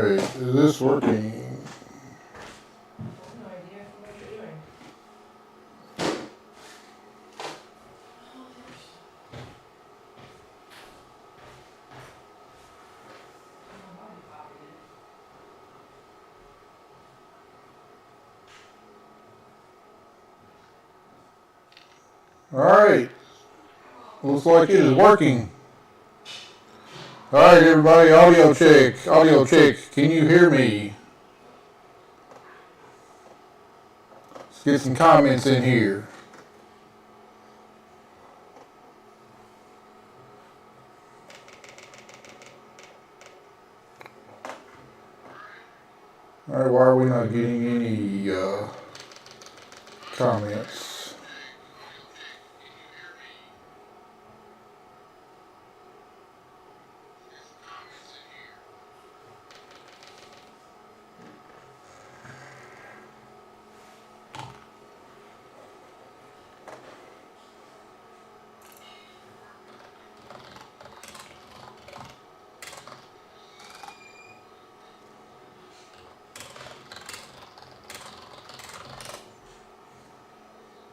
Alright, is this working? No idea what you're doing. Alright, looks like it is working. Alright everybody, audio check, can you hear me? Let's get some comments in here. Alright, why are we not getting any comments?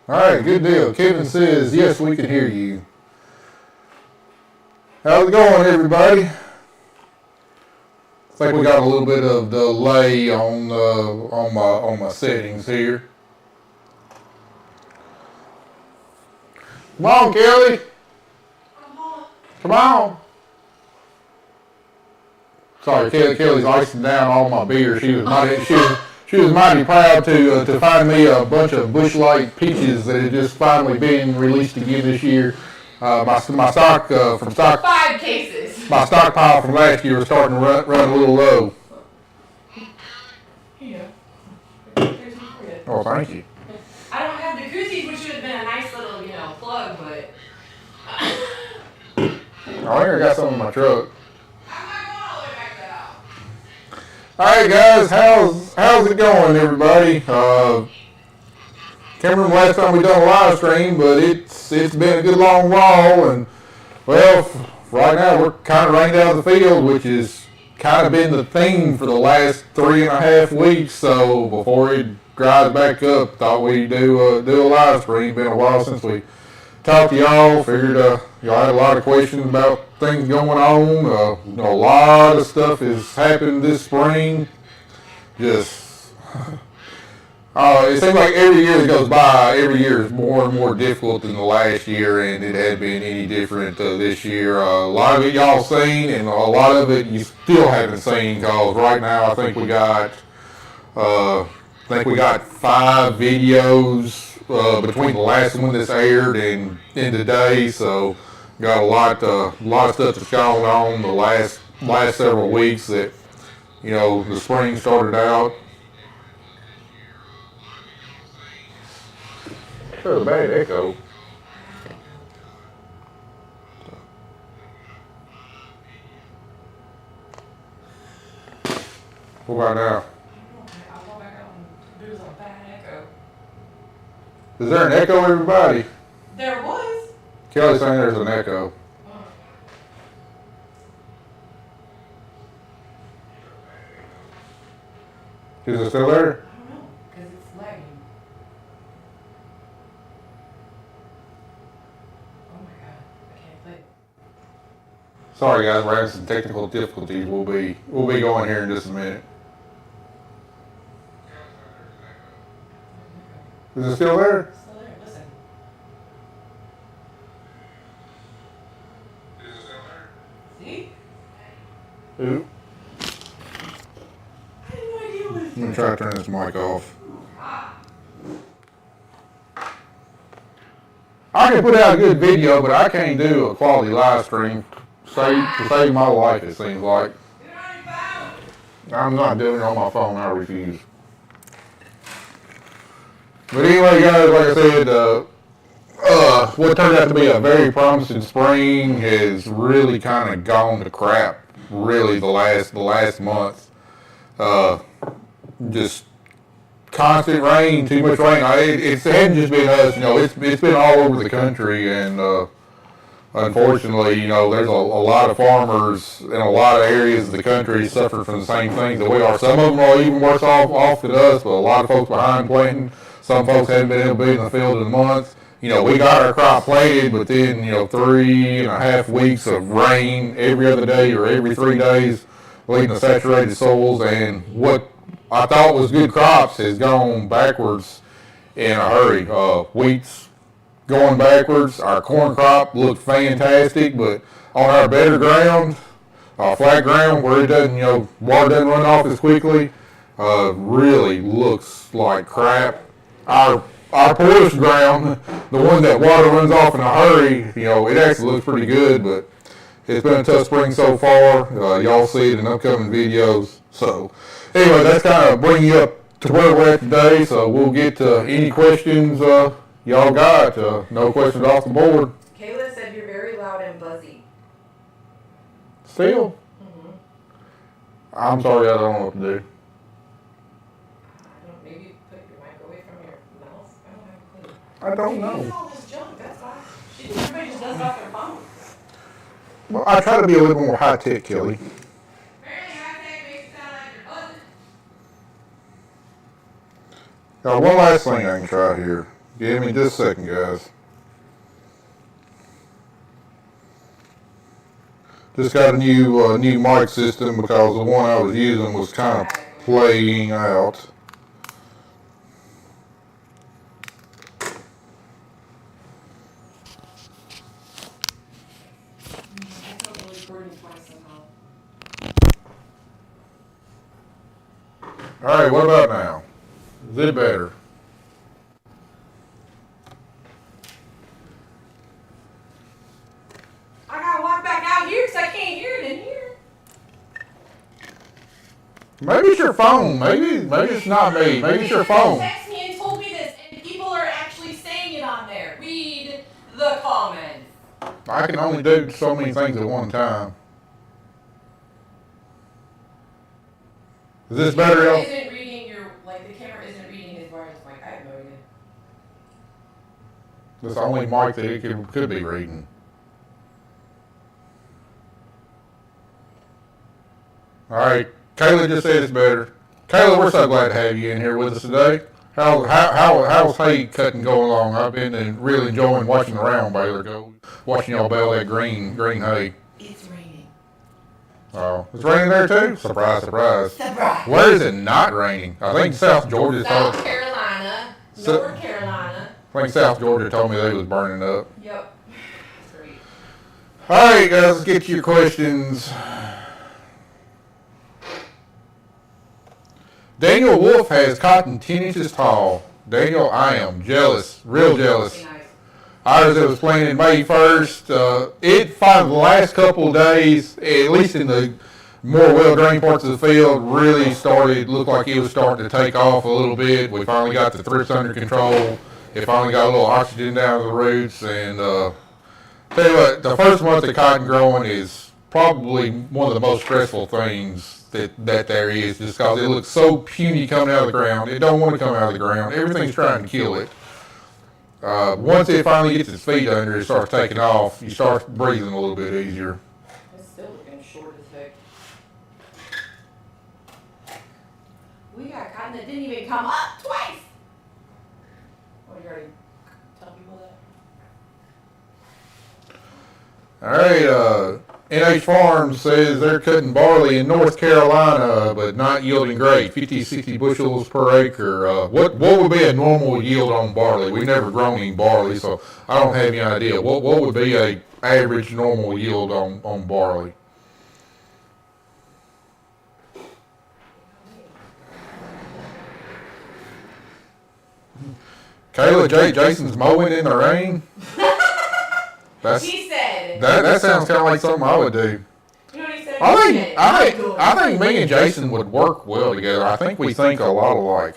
Alright, good deal. Kevin says, yes, we can hear you. How's it going, everybody? Looks like we got a little bit of delay on my settings here. Come on, Kelly. Come on. Sorry, Kelly's icing down all my beer. She was mighty proud to find me a bunch of Busch Light peaches that had just finally been released again this year. My stock from stock 5 cases. My stockpile from last year was starting to run a little low. Yeah. Oh, thank you. I don't have the koozies, which would have been a nice little, plug, but. I think I got some in my truck. Alright guys, how's it going, everybody? Can't remember last time we done a live stream, but it's been a good long while, and well, right now we're kind of rained out of the field, which has kind of been the theme for the last 3.5 weeks. So before it dries back up, thought we'd do a live stream. Been a while since we talked to y'all. Figured y'all had a lot of questions about things going on. A lot of stuff has happened this spring. Just it seems like every year that goes by, every year is more and more difficult than the last year, and it had been any different this year. A lot of it y'all seen, and a lot of it you still haven't seen, because right now I think we got 5 videos between the last one that's aired and today. So got a lot of stuff that's gone on the last several weeks that the spring started out. That's a bad echo. What about now? I'll go back out and there's a bad echo. Is there an echo, everybody? There was. Kelly's saying there's an echo. Is it still there? I don't know, because it's lagging. Oh my god, I can't play. Sorry guys, we're having some technical difficulties. We'll be going here in just a minute. Is it still there? Still there, listen. Is it still there? See? Ooh. I had no idea what it was. I'm gonna try to turn this mic off. I can put out a good video, but I can't do a quality live stream to save my life, it seems like. I'm not doing it on my phone, I refuse. But anyway, guys, like I said, what turned out to be a very promising spring has really kind of gone to crap, really, the last month. Just constant rain, too much rain. It hadn't just been us, it's been all over the country, and unfortunately, you know, there's a lot of farmers in a lot of areas of the country suffer from the same things that we are. Some of them are even worse off than us, but a lot of folks behind planting. Some folks haven't been able to be in the field in a month. You know, we got our crop planted, but then, you know, 3.5 weeks of rain every other day or every 3 days, leading to saturated soils, and what I thought was good crops has gone backwards in a hurry. Wheat's going backwards. Our corn crop looked fantastic, but on our better ground, flat ground where it doesn't, you know, water doesn't run off as quickly, really looks like crap. Our poorest ground, the one that water runs off in a hurry, you know, it actually looks pretty good, but it's been a tough spring so far. Y'all see it in upcoming videos. So anyway, that's kind of bringing you up to where we're at today. So we'll get to any questions y'all got. No questions off the board. Kayla said you're very loud and buzzy. Still? Mm-hmm. I'm sorry, I don't know what to do. Maybe put your mic away from your mouth. I don't have a clue. I don't know. She all this junk, that's why. Everybody just does it off their phone. Well, I try to be a little more high-tech, Kelly. Apparently high-tech makes it sound like you're buzzing. Now, one last thing I can try here. Give me just a second, guys. Just got a new mic system because the one I was using was kind of playing out. All right, what about now? Is it better? I gotta walk back out here because I can't hear it in here. Maybe it's your phone. Maybe it's not me. Maybe it's your phone. Text me and told me this, and people are actually saying it on there. Read the comments. I can only do so many things at one time. Is this better, y'all? Isn't reading your, like, the camera isn't reading his wireless mic. I have no idea. That's the only mic that it could be reading. All right, Kayla just said it's better. Kayla, we're so glad to have you in here with us today. How's hay cutting going along? I've been really enjoying watching the round baler go, watching y'all bale that green hay. It's raining. Oh, it's raining there too? Surprise, surprise. Surprise. Where is it not raining? I think South Georgia. South Carolina, North Carolina. I think South Georgia told me they was burning up. Yep. Great. All right, guys, let's get to your questions. Daniel Wolf has cotton 10 inches tall. Daniel, I am jealous, real jealous. Nice. Ours that was planted May 1st. It finally the last couple of days, at least in the more well-drained parts of the field, really looked like it was starting to take off a little bit. We finally got the thrips under control. It finally got a little oxygen down to the roots. And tell you what, the first month of cotton growing is probably one of the most stressful things that there is, just because it looks so puny coming out of the ground. It don't want to come out of the ground. Everything's trying to kill it. Once it finally gets its feet under it, starts taking off, you start breathing a little bit easier. It's still looking short as heck. We got cotton that didn't even come up twice. Oh, you already tell people that? All right, NH Farms says they're cutting barley in North Carolina, but not yielding great, 50, 60 bushels per acre. What would be a normal yield on barley? We've never grown any barley, so I don't have any idea. What would be a average normal yield on barley? Kayla, Jason's mowing in the rain? He said. That sounds kind of like something I would do. You know what he said? I think me and Jason would work well together. I think we think a lot alike.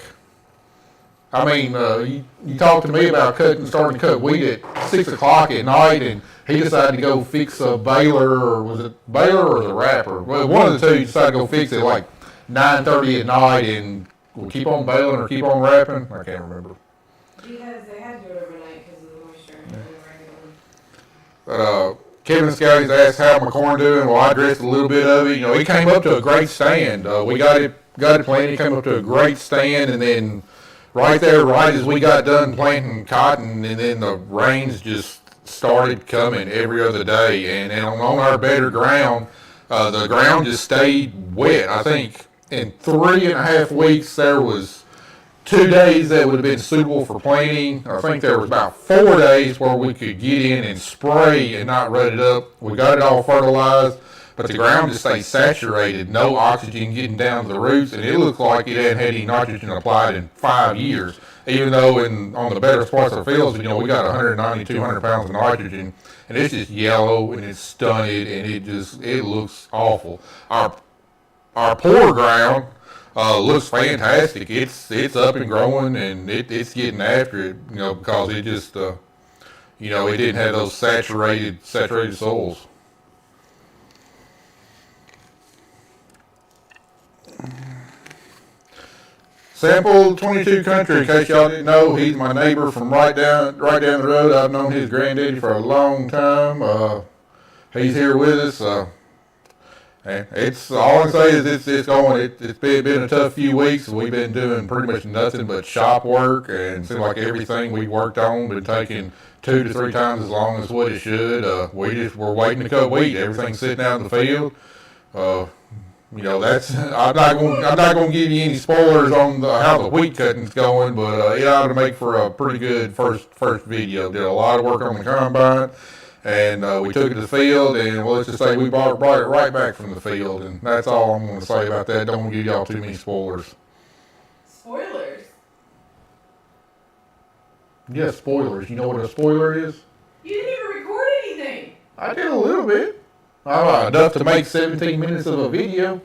I mean, you talked to me about starting to cut wheat at 6 o'clock at night, and he decided to go fix a baler, or was it baler or the wrapper? Well, one of the two decided to go fix it like 9:30 at night, and we'll keep on baling or keep on wrapping. I can't remember. Because they had to do it overnight because of the moisture. But Kevin Scotty's asked how my corn doing. Well, I dressed a little bit of it. It came up to a great stand. We got it planted. It came up to a great stand, and then right as we got done planting cotton, and then the rains just started coming every other day. And on our better ground, the ground just stayed wet. I think in 3.5 weeks there was 2 days that would have been suitable for planting. I think there was about 4 days where we could get in and spray and not rut it up. We got it all fertilized, but the ground just stayed saturated, no oxygen getting down to the roots, and it looked like it hadn't had any nitrogen applied in 5 years. Even though on the better parts of the fields, we got 190, 200 pounds of nitrogen, and it's just yellow and it's stunted and it looks awful. Our poor ground looks fantastic. It's up and growing, and it's getting after it, because it just, it didn't have those saturated soils. Sample 22 Country, in case y'all didn't know, he's my neighbor from right down the road. I've known his granddaddy for a long time. He's here with us. And it's all I can say is it's going. It's been a tough few weeks. We've been doing pretty much nothing but shop work, and it seems like everything we worked on been taking 2 to 3 times as long as what it should. We're waiting to cut wheat. Everything's sitting out in the field. That's I'm not going to give you any spoilers on how the wheat cutting's going, but it ought to make for a pretty good first video. Did a lot of work on the combine. And we took it to the field, and let's just say we brought it right back from the field, and that's all I'm going to say about that. Don't want to give y'all too many spoilers. Spoilers? Yeah, spoilers. You know what a spoiler is? You didn't even record anything. I did a little bit. Enough to make 17 minutes of a video.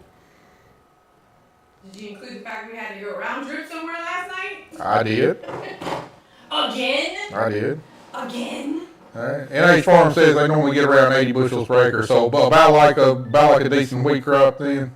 Did you include the fact we had to go round trip somewhere last night? I did. Again? I did. Again? Right. NH Farm says they normally get around 80 bushels per acre, so about like a decent wheat crop then.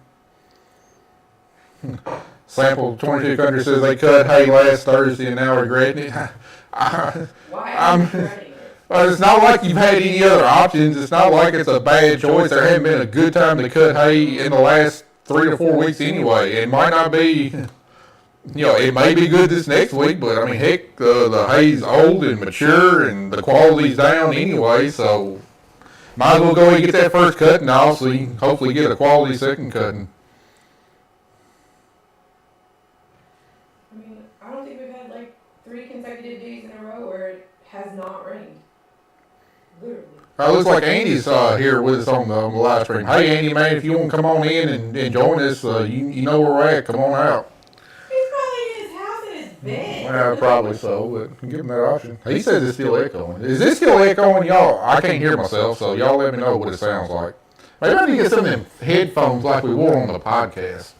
Sample 22 Country says they cut hay last Thursday and now regretting it. Why are you regretting it? It's not like you've had any other options. It's not like it's a bad choice. There hasn't been a good time to cut hay in the last 3 to 4 weeks anyway. It might not be... it may be good this next week, but I mean, heck, the hay's old and mature, and the quality's down anyway. So, might as well go ahead and get that first cutting off, so you can hopefully get a quality second cutting. I mean, I don't think we've had like 3 consecutive days in a row where it has not rained. Literally. It looks like Andy's here with us on the live stream. Hey, Andy, man, if you want to come on in and join us, you know where we're at. Come on out. Well, probably so, but give him that option. He says it's still echoing. Is this still echoing, y'all? I can't hear myself, so y'all let me know what it sounds like. Maybe I need to get some of them headphones like we wore on the podcast.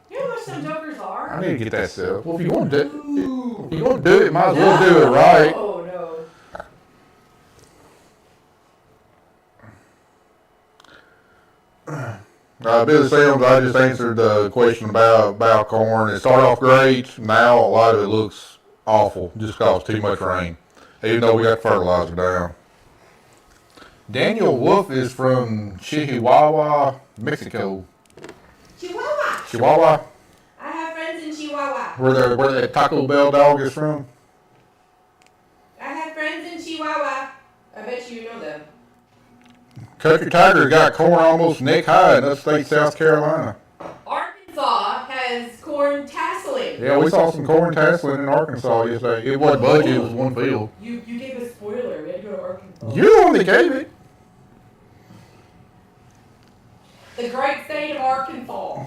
You know how much some jokers are? I need to get that set up. Well, if you want to do it, might as well do it right. Oh, no. Billy Sims, I just answered the question about corn. It started off great. Now a lot of it looks awful just because too much rain, even though we got fertilizer down. Daniel Wolf is from Chihuahua, Mexico. Chihuahua? I have friends in Chihuahua. Where that Taco Bell dog is from? I have friends in Chihuahua. I bet you know them. Country Tiger's got corn almost neck high in upstate South Carolina. Arkansas has corn tasseling. Yeah, we saw some corn tasseling in Arkansas yesterday. It wasn't much, it was one field. You gave a spoiler. We had to go to Arkansas. You're the one that gave it. The great state of Arkansas.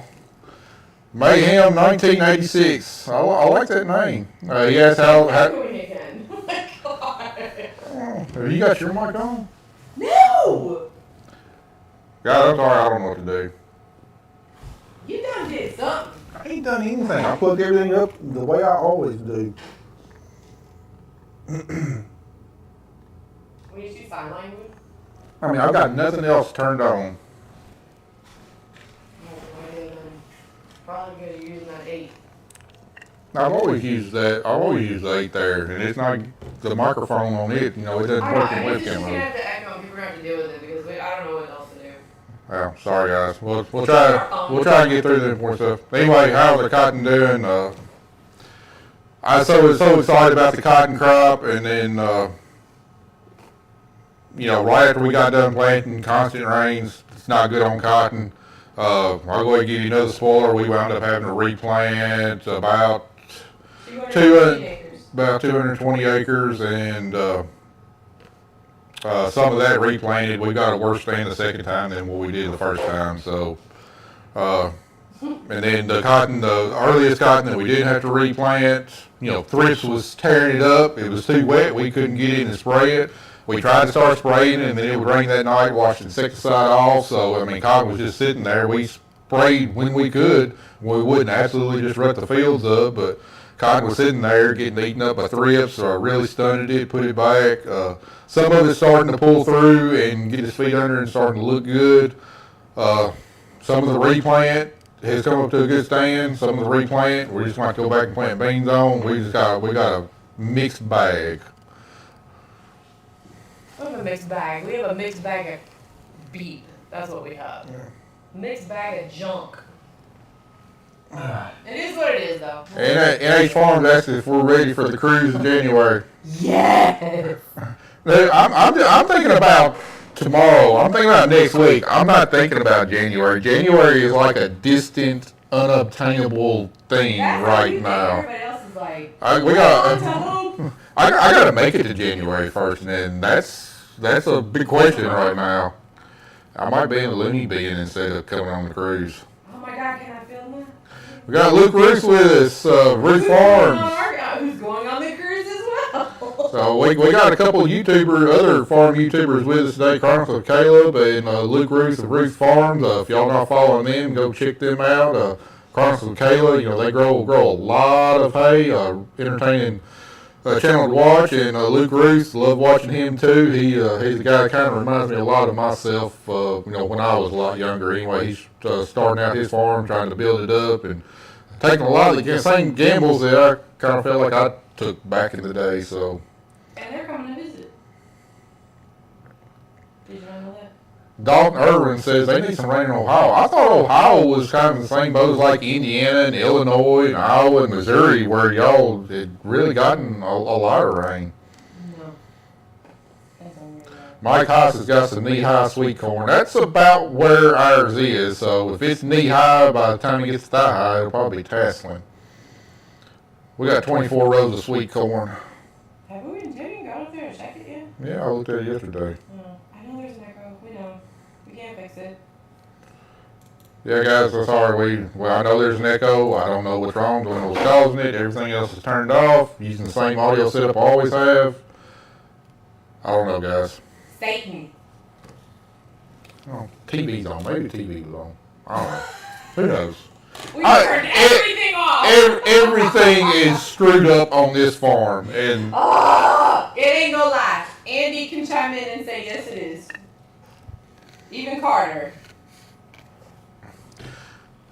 Mayhem 1986. I like that name. He asked how Again. Oh my God. have you got your mic on? No! God, I'm sorry, I don't know what to do. You done did something. I ain't done anything. I plugged everything up the way I always do. When you see sign language? I mean, I've got nothing else turned on. Probably good at using that 8. I've always used that. I've always used the 8 there, and it's not the microphone on it. It doesn't work in It's just webcam gonna mode. have to echo, and people are gonna have to deal with it because I don't know what else to do. Well, sorry guys. We'll try and get through the important stuff. Anyway, how's the cotton doing? I was so excited about the cotton crop, and then right after we got done planting, constant rains. It's not good on cotton. I'll go ahead and give you another spoiler. We wound up having to replant about 220 acres, and some of that replanted. We got a worse stand the second time than what we did the first time. So, and then the earliest cotton that we didn't have to replant, thrips was tearing it up. It was too wet. We couldn't get in and spray it. We tried to start spraying, and then it would rain that night, wash the insecticide off. So, cotton was just sitting there. We sprayed when we could. We wouldn't absolutely just rut the fields up, but cotton was sitting there getting eaten up by thrips. So I really stunted it, put it back. Some of it's starting to pull through and get its feet under and starting to look good. Some of the replant has come up to a good stand. Some of the replant, we're just going to go back and plant beans on. We got a mixed bag. We have a mixed bag. We have a mixed bag of beef. That's what we have. Yeah. Mixed bag of junk. It is what it is, though. And NH Farms asked if we're ready for the cruise in January. Yes. I'm thinking about tomorrow. I'm thinking about next week. I'm not thinking about January. January is like a distant, unobtainable thing right now. Everybody else is like, I got to make it to January first, and then that's a big question right now. I might be in the loony bin instead of coming on the cruise. Oh my God, can I film that? We got Luke Roos with us, Roos Farms. Who's going on the cruise as well? So we got a couple of other farm YouTubers with us today, Chronicles of Caleb and Luke Roos of Roos Farms. If y'all not following them, go check them out. Chronicles of Caleb, they grow a lot of hay, entertaining channel to watch, and Luke Roos, love watching him too. He's a guy that kind of reminds me a lot of myself. When I was a lot younger. Anyway, he's starting out his farm, trying to build it up, and taking a lot of the same gambles that I kind of felt like I took back in the day. So. And they're coming to visit. Did you not know that? Dalton Irwin says they need some rain in Ohio. I thought Ohio was kind of the same boat as like Indiana and Illinois and Iowa and Missouri, where y'all had really gotten a lot of rain. No. That's unreal. Mike Haas has got some knee-high sweet corn. That's about where ours is. So if it's knee-high, by the time it gets thigh-high, it'll probably be tasseling. We got 24 rows of sweet corn. Have we been got up there and checked it yet? Yeah, I looked at it yesterday. I know there's an echo. We know. We can't fix it. Yeah, guys, I'm sorry. I know there's an echo. I don't know what's wrong. Don't know what's causing it. Everything else is turned off. Using the same audio setup I always have. I don't know, guys. Satan. Oh, TV's on. Maybe TV was on. I don't know. Who knows? We turned everything off. Everything is screwed up on this farm, and it ain't gonna lie. Andy can chime in and say yes, it is. Even Carter.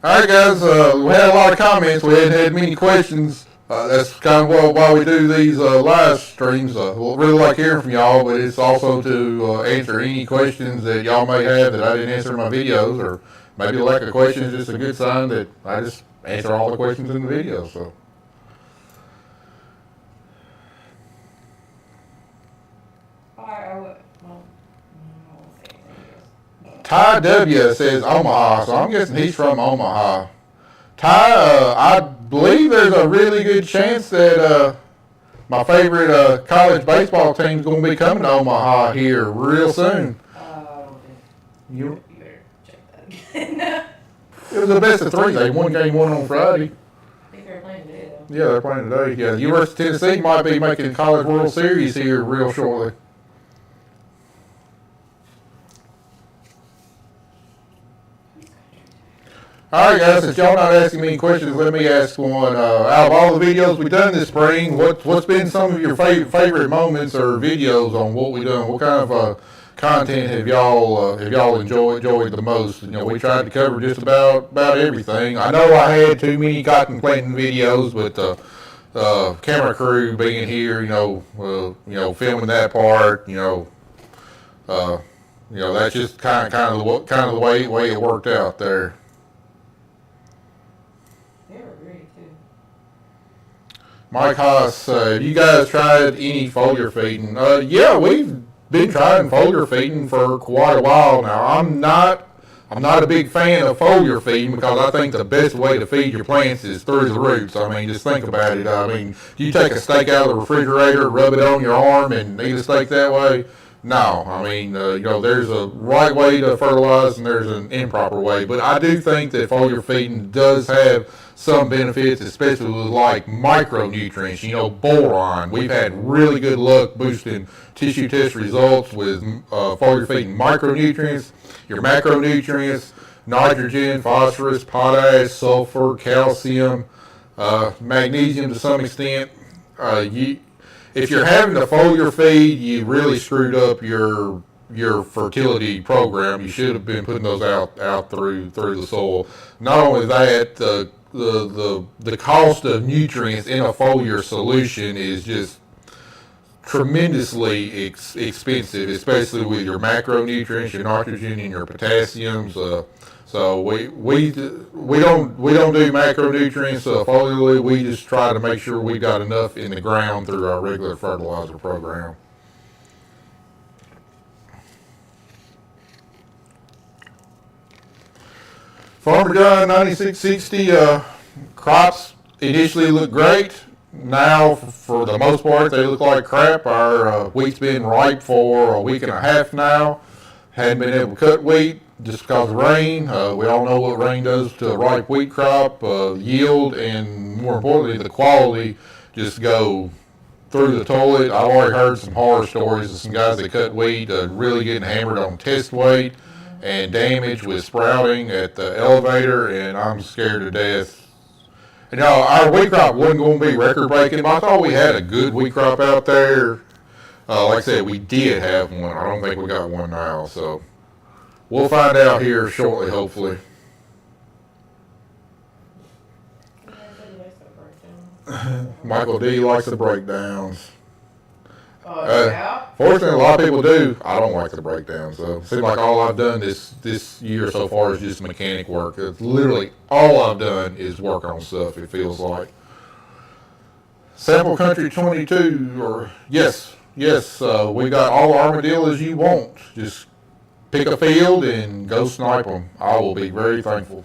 All right, guys. We had a lot of comments. We hadn't had many questions. That's kind of why we do these live streams. We'll really like hearing from y'all, but it's also to answer any questions that y'all may have that I didn't answer in my videos, or maybe the lack of questions is just a good sign that I just answer all the questions in the video. So. Ty W says Omaha, so I'm guessing he's from Omaha. Ty, I believe there's a really good chance that my favorite college baseball team is going to be coming to Omaha here real soon. You better check that again. It was the best of three. They won game one on Friday. I think they're playing today, though. Yeah, they're playing today. Yeah, the University of Tennessee might be making College World Series here real shortly. All right, guys, since y'all not asking me any questions, let me ask one. Out of all the videos we've done this spring, what's been some of your favorite moments or videos on what we've done? What kind of content have y'all enjoyed the most? We tried to cover just about everything. I know I had too many cotton planting videos, but the camera crew being here, filming that part, That's just kind of the way it worked out there. They were great too. Mike Haas, have you guys tried any foliar feeding? Yeah, we've been trying foliar feeding for quite a while now. I'm not a big fan of foliar feeding because I think the best way to feed your plants is through the roots. I mean, just think about it. I mean, do you take a steak out of the refrigerator, rub it on your arm, and eat a steak that way? No. I mean, there's a right way to fertilize and there's an improper way. But I do think that foliar feeding does have some benefits, especially with like micronutrients, boron. We've had really good luck boosting tissue test results with foliar feeding micronutrients, your macronutrients, nitrogen, phosphorus, potash, sulfur, calcium, magnesium to some extent. If you're having to foliar feed, you really screwed up your fertility program. You should have been putting those out through the soil. Not only that, the cost of nutrients in a foliar solution is just tremendously expensive, especially with your macronutrients, your nitrogen and your potassiums. So we don't do macronutrients foliarly. We just try to make sure we got enough in the ground through our regular fertilizer program. Farmer John 9660 crops initially look great. Now, for the most part, they look like crap. Our wheat's been ripe for a week and a half now. Hadn't been able to cut wheat just because of rain. We all know what rain does to a ripe wheat crop. Yield and, more importantly, the quality just go through the toilet. I've already heard some horror stories of some guys that cut wheat really getting hammered on test weight and damage with sprouting at the elevator, and I'm scared to death. Our wheat crop wasn't going to be record-breaking, but I thought we had a good wheat crop out there. Like I said, we did have one. I don't think we got one now, so we'll find out here shortly, hopefully. Michael D. likes the breakdowns. Yeah? Fortunately, a lot of people do. I don't like the breakdowns, so it seems like all I've done this year so far is just mechanic work. It's literally all I've done is work on stuff, it feels like. Sample Country 22, yes, we got all the armadillos you want. Just pick a field and go snipe them. I will be very thankful.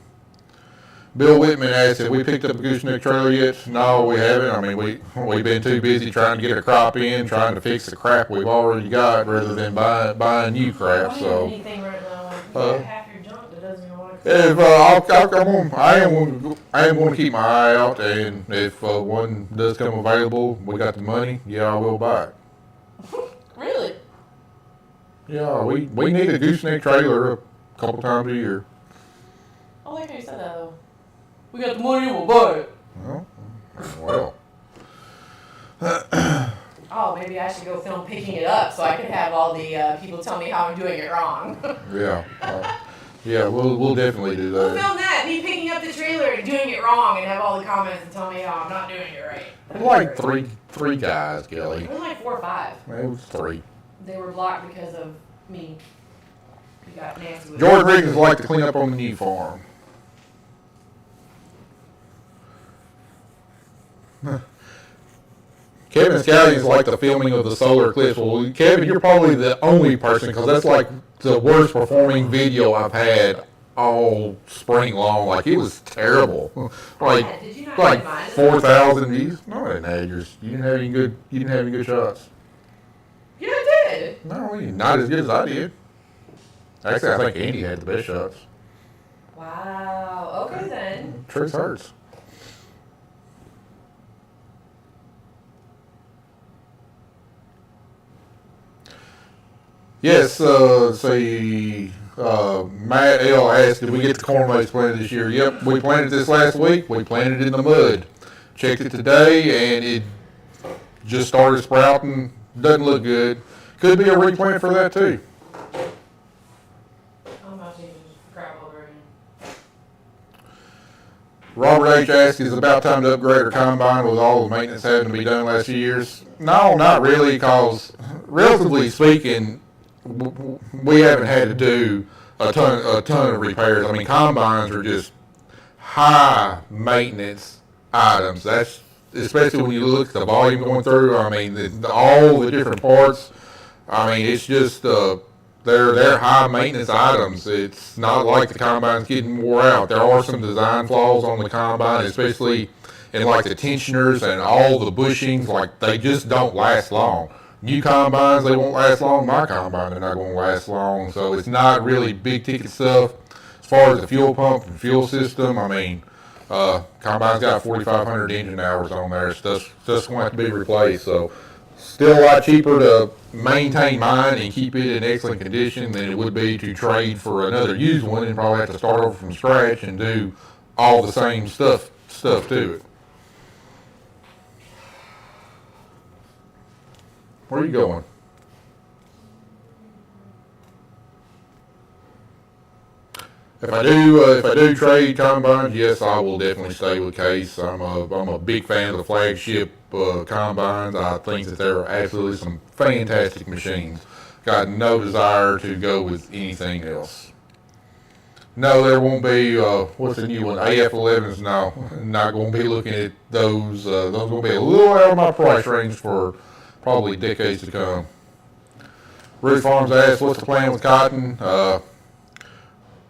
Bill Whitman asked if we picked up a gooseneck trailer yet. No, we haven't. I mean, we've been too busy trying to get a crop in, trying to fix the crap we've already got rather than buying new crap. So, anything right now. You got half your junk that doesn't even want to I am going to keep my eye out, and if one does come available, we got the money. Yeah, I will buy it. Really? Yeah, we need a gooseneck trailer a couple times a year. I like how you said that though. We got the money, we'll buy it. Well. Oh, maybe I should go film picking it up so I can have all the people tell me how I'm doing it wrong. Yeah, we'll definitely do that. We'll film that, me picking up the trailer and doing it wrong, and have all the comments and tell me how I'm not doing it right. Like three guys, Kelly. It was like 4 or 5. It was 3. They were blocked because of me. We got Nancy with George Riggins like to clean up on the new farm. Kevin Scallions like the filming of the solar eclipse. Well, Kevin, you're probably the only person because that's like the worst performing video I've had all spring long. Like, it was terrible. Like 4,000 views. No, I didn't have yours. You didn't have any good shots. Yeah, I did. No, not as good as I did. Actually, I think Andy had the best shots. Wow. Okay then. Truth hurts. Yes, Matt L. asked, did we get the corn maze planted this year? Yep, we planted this last week. We planted it in the mud. Checked it today, and it just started sprouting. Doesn't look good. Could be a replant for that, too. I'm about to just grab over again. Robert H. asked, is it about time to upgrade our combine with all the maintenance having to be done last few years? No, not really, because relatively speaking, we haven't had to do a ton of repairs. I mean, combines are just high maintenance items. That's especially when you look at the volume going through. I mean, all the different parts. I mean, it's just they're high maintenance items. It's not like the combine's getting wore out. There are some design flaws on the combine, especially in like the tensioners and all the bushings. Like they just don't last long. New combines, they won't last long. My combine, they're not going to last long. So it's not really big ticket stuff. As far as the fuel pump and fuel system, I mean, combine's got 4,500 engine hours on there. Stuff's going to have to be replaced. So still a lot cheaper to maintain mine and keep it in excellent condition than it would be to trade for another used one and probably have to start over from scratch and do all the same stuff to it. Where are you going? If I do trade combines, yes, I will definitely stay with Case. I'm a big fan of the flagship combines. I think that they're absolutely some fantastic machines. Got no desire to go with anything else. No, there won't be. What's the new one? AF11s. No, not going to be looking at those. Those will be a little out of my price range for probably decades to come. Root Farms asked, "What's the plan with cotton?"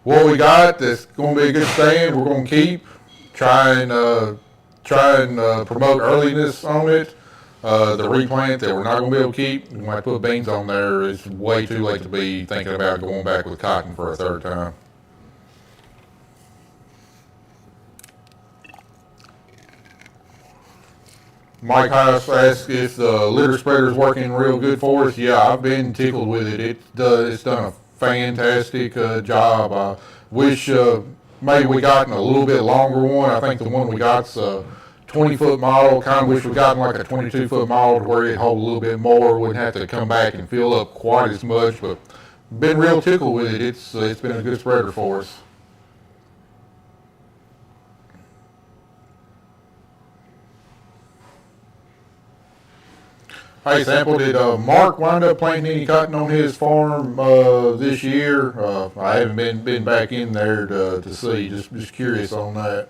What we got that's going to be a good stand, we're going to keep. Try and promote earliness on it. The replant that we're not going to be able to keep, we might put beans on there. It's way too late to be thinking about going back with cotton for a third time. Mike House asked if the litter spreader is working real good for us. Yeah, I've been tickled with it. It's done a fantastic job. I wish maybe we gotten a little bit longer one. I think the one we got's a 20-foot model. Kind of wish we gotten like a 22-foot model where it'd hold a little bit more. Wouldn't have to come back and fill up quite as much. But been real tickled with it. It's been a good spreader for us. Hey, Sample, did Mark wind up planting any cotton on his farm this year? I haven't been back in there to see. Just curious on that.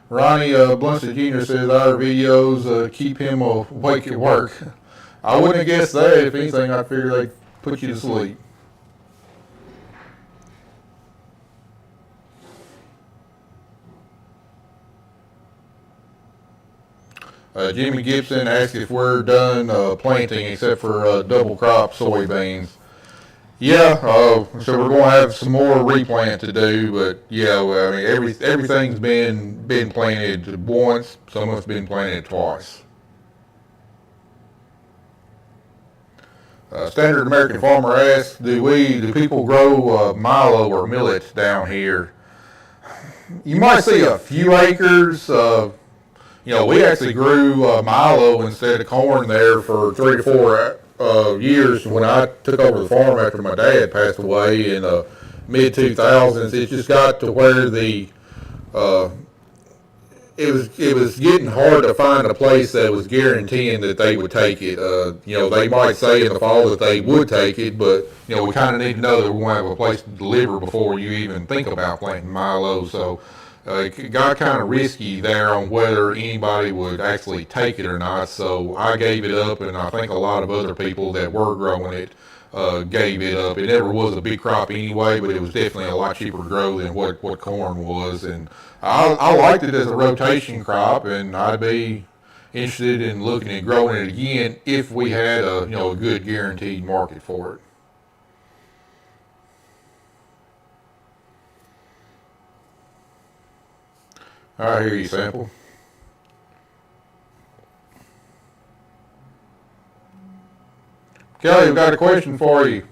Ronnie Blunstead Jr. says our videos keep him awake at work. I wouldn't have guessed that. If anything, I figured they'd put you to sleep. Jimmy Gibson asked if we're done planting except for double crop soybeans. Yeah, so we're going to have some more replant to do, but yeah, well, I mean everything's been planted once. Some of it's been planted twice. Standard American Farmer asks, do people grow milo or millet down here? You might see a few acres. We actually grew milo instead of corn there for 3 to 4 years when I took over the farm after my dad passed away in the mid 2000s. It just got to where it was getting hard to find a place that was guaranteeing that they would take it. They might say in the fall that they would take it, but we kind of need to know that we're going to have a place to deliver before you even think about planting milo. So it got kind of risky there on whether anybody would actually take it or not. So I gave it up, and I think a lot of other people that were growing it gave it up. It never was a big crop anyway, but it was definitely a lot cheaper to grow than what corn was. And I liked it as a rotation crop, and I'd be interested in looking at growing it again if we had a good guaranteed market for it. I hear you, Sample. Kelly, we've got a question for you.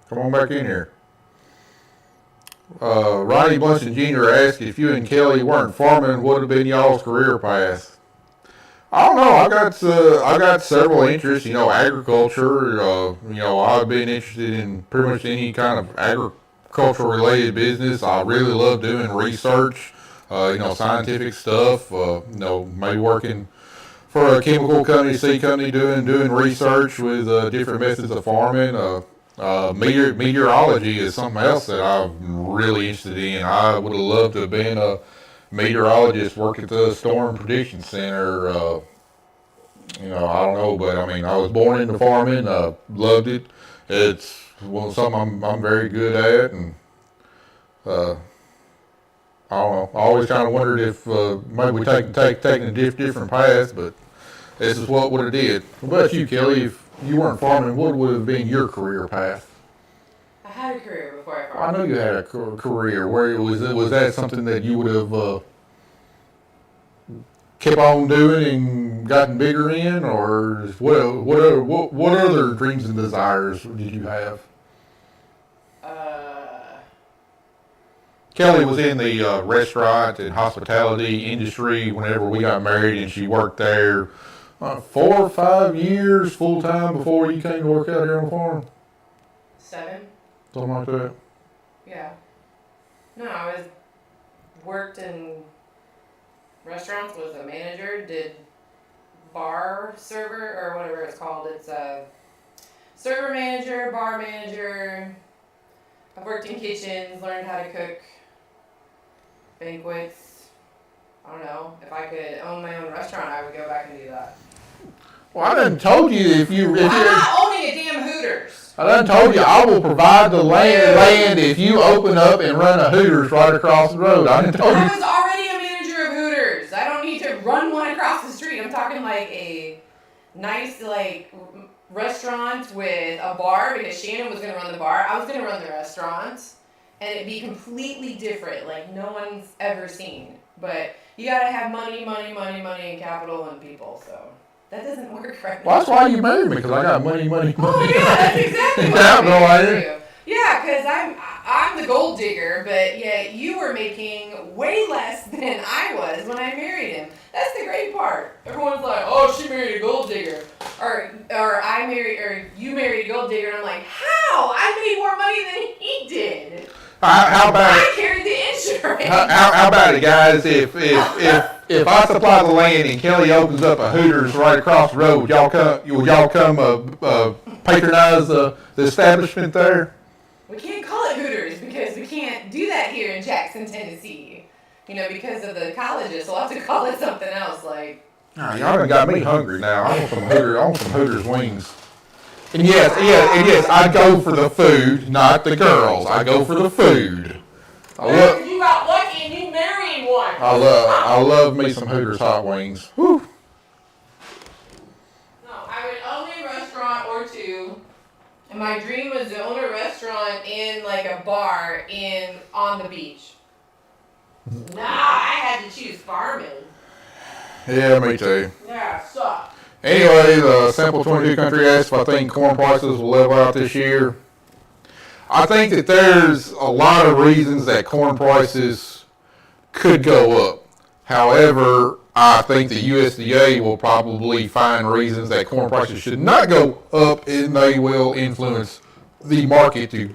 Come on back in here. Ronnie Blunson Jr. asked if you and Kelly weren't farming, what would have been y'all's career path? I don't know. I got several interests. Agriculture. I've been interested in pretty much any kind of agricultural related business. I really love doing research. Scientific stuff. Maybe working for a chemical company, seed company, doing research with different methods of farming. Meteorology is something else that I'm really interested in. I would have loved to have been a meteorologist, work at the Storm Prediction Center. I don't know, but I mean, I was born into farming. Loved it. It's something I'm very good at, and uh, I don't know. I always kind of wondered if maybe we taking a different path, but this is what would have did. What about you, Kelly? If you weren't farming, what would have been your career path? I had a career before I I farmed. know you had a career. Where was that something that you would have kept on doing and gotten bigger in, or what other dreams and desires did you have? Kelly was in the restaurant and hospitality industry whenever we got married, and she worked there 4 or 5 years full time before you came to work out here on the farm. 7. Something like that. Yeah. No, I worked in restaurants, was a manager, did bar server or whatever it's called. It's a server manager, bar manager. I've worked in kitchens, learned how to cook banquets. I don't know. If I could own my own restaurant, I would go back and do that. Well, I done told you if I'm not owning a damn Hooters. I done told you I will provide the land if you open up and run a Hooters right across the road. I done told you. I was already a manager of Hooters. I don't need to run one across the street. I'm talking like a nice restaurant with a bar, because Shannon was going to run the bar. I was going to run the restaurant, and it'd be completely different, like no one's ever seen. But you got to have money, and capital and people, so that doesn't work right now. Well, that's why you married me, because I got money. Oh, yeah, that's exactly what I married you. Yeah, because I'm the gold digger, but yet you were making way less than I was when I married him. That's the great part. Everyone's like, "Oh, she married a gold digger," or you married a gold digger, and I'm like, "How? I made more money than he did." How about I carried the insurance. how about it, guys? If I supply the land and Kelly opens up a Hooters right across the road, would y'all come patronize the establishment there? We can't call it Hooters because we can't do that here in Jackson, Tennessee. Because of the colleges, so we'll have to call it something else. Like, Oh, y'all done got me hungry now. I want some Hooters wings. And yes, I go for the food, not the girls. I go for the food. You got lucky and you married one. I love me some Hooters hot wings. Whew. No, I would own a restaurant or two. And my dream was to own a restaurant in like a bar on the beach. Nah, I had to choose farming. Yeah, me too. Yeah, suck. Anyway, the Sample 22 Country asked if I think corn prices will level out this year. I think that there's a lot of reasons that corn prices could go up. However, I think the USDA will probably find reasons that corn prices should not go up, and they will influence the market to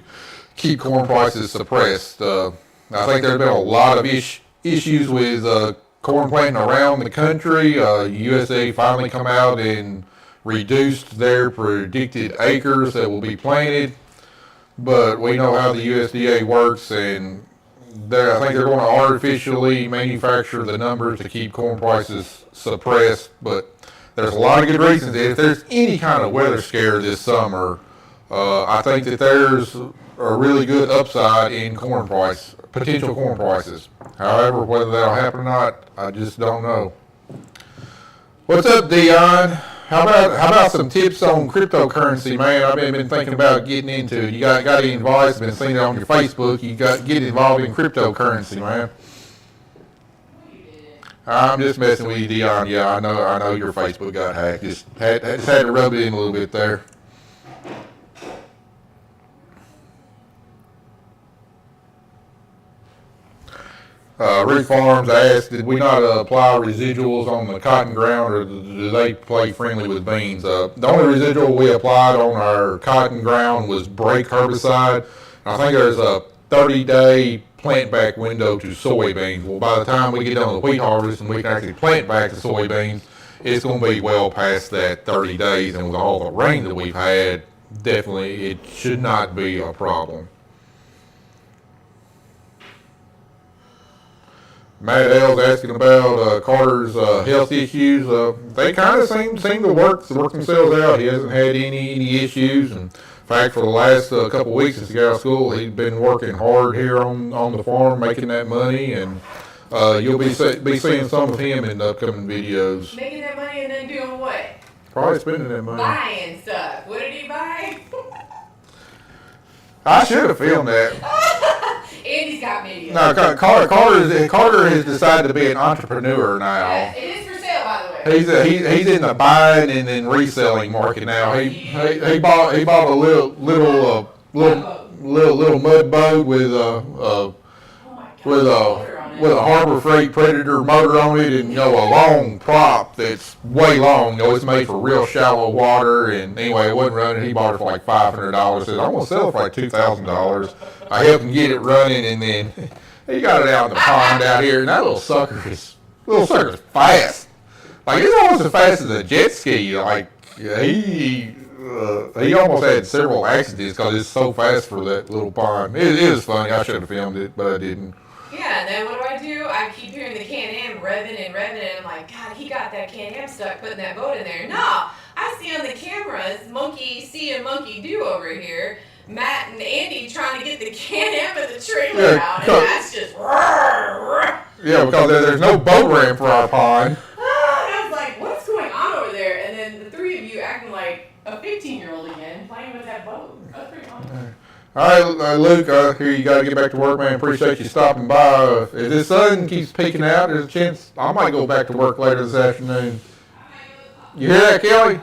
keep corn prices suppressed. I think there's been a lot of issues with corn planting around the country. USDA finally come out and reduced their predicted acres that will be planted. But we know how the USDA works, and I think they're going to artificially manufacture the numbers to keep corn prices suppressed. But there's a lot of good reasons. If there's any kind of weather scare this summer, I think that there's a really good upside in potential corn prices. However, whether that'll happen or not, I just don't know. What's up, Dion? How about some tips on cryptocurrency, man? I've been thinking about getting into it. You got any advice? Been seeing it on your Facebook. You got get involved in cryptocurrency, man. I'm just messing with you, Dion. Yeah, I know your Facebook got hacked. Just had to rub it in a little bit there. Reef Farms asked, did we not apply residuals on the cotton ground, or do they play friendly with beans? The only residual we applied on our cotton ground was brake herbicide. I think there's a 30-day plant back window to soybeans. Well, by the time we get done with wheat harvest and we can actually plant back the soybeans, it's going to be well past that 30 days. And with all the rain that we've had, definitely it should not be a problem. Matt L's asking about Carter's health issues. They kind of seem to work themselves out. He hasn't had any issues. And in fact, for the last couple of weeks since he got out of school, he's been working hard here on the farm, making that money. And you'll be seeing some of him in the upcoming videos. Making that money and then doing what? Probably spending that money. Buying stuff. What did he buy? I should have filmed that. Andy's got videos. No, Carter has decided to be an entrepreneur now. Yes, it is for sale, by the way. He's in the buying and then reselling market now. He bought a little mud boat with a Harbor Freight Predator motor on it, and a long prop that's way long. It's made for real shallow water. And anyway, it wasn't running. He bought it for like $500. Said, I'm gonna sell it for like $2,000. I helped him get it running, and then he got it out in the pond out here. And that little sucker's fast. Like, it's almost as fast as a jet ski. Like, he almost had several accidents because it's so fast for that little pond. It is funny. I should have filmed it, but I didn't. Yeah, and then what do? I keep hearing the Can-Am revving, and I'm like, God, he got that Can-Am stuck putting that boat in there. No, I see on the cameras, monkey see and monkey do over here. Matt and Andy trying to get the Can-Am of the trailer out, and that's just yeah, because there's no boat ramp for our pond. And I was like, what's going on over there? And then the three of you acting like a 15-year-old again, playing with that boat. That's pretty fun. All right, Luke, here you got to get back to work, man. Appreciate you stopping by. If this sun keeps peeking out, there's a chance I might go back to work later this afternoon. You hear that, Kelly?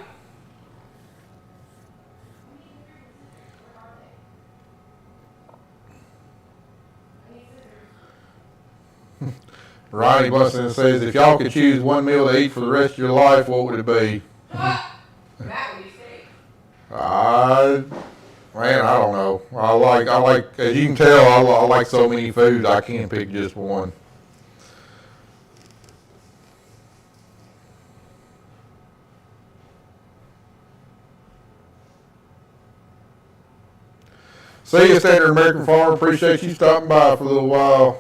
Ronnie Bustin says, if y'all could choose one meal to eat for the rest of your life, what would it be? Matt, what do you say? Man, I don't know. I like, as you can tell, I like so many foods, I can't pick just one. See you, Standard American Farmer. Appreciate you stopping by for a little while.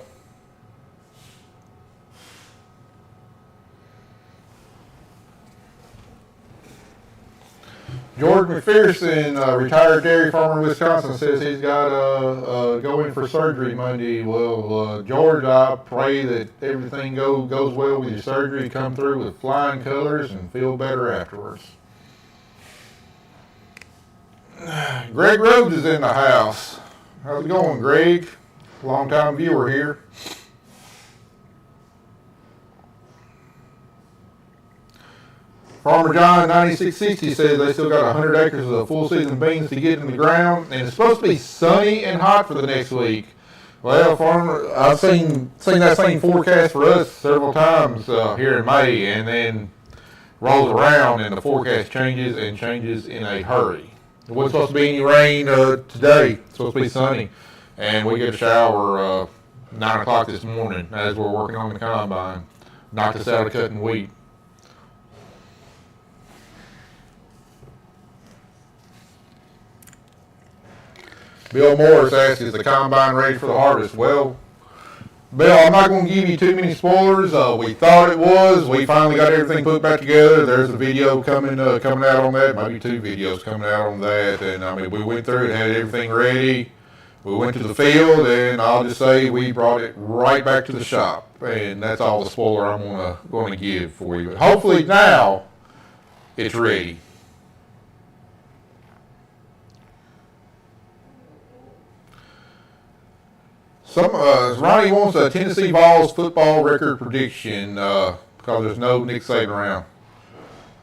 George McPherson, retired dairy farmer in Wisconsin, says he's got to go in for surgery Monday. Well, George, I pray that everything goes well with your surgery. Come through with flying colors and feel better afterwards. Greg Rhodes is in the house. How's it going, Greg? Long-time viewer here. Farmer John 9660 says they still got 100 acres of full season beans to get in the ground, and it's supposed to be sunny and hot for the next week. Well, farmer, I've seen that same forecast for us several times here in May, and then rolls around and the forecast changes in a hurry. It wasn't supposed to be any rain today. It's supposed to be sunny, and we get a shower 9 o'clock this morning as we're working on the combine. Knocked us out of cutting wheat. Bill Morris asked, is the combine ready for the harvest? Well, Bill, I'm not going to give you too many spoilers. We thought it was. We finally got everything put back together. There's a video coming out on that, maybe 2 videos coming out on that. And I mean, we went through it, had everything ready. We went to the field, and I'll just say we brought it right back to the shop. And that's all the spoiler I'm going to give for you. But hopefully now it's ready. Ronnie wants a Tennessee Vols football record prediction because there's no Nick Saban around.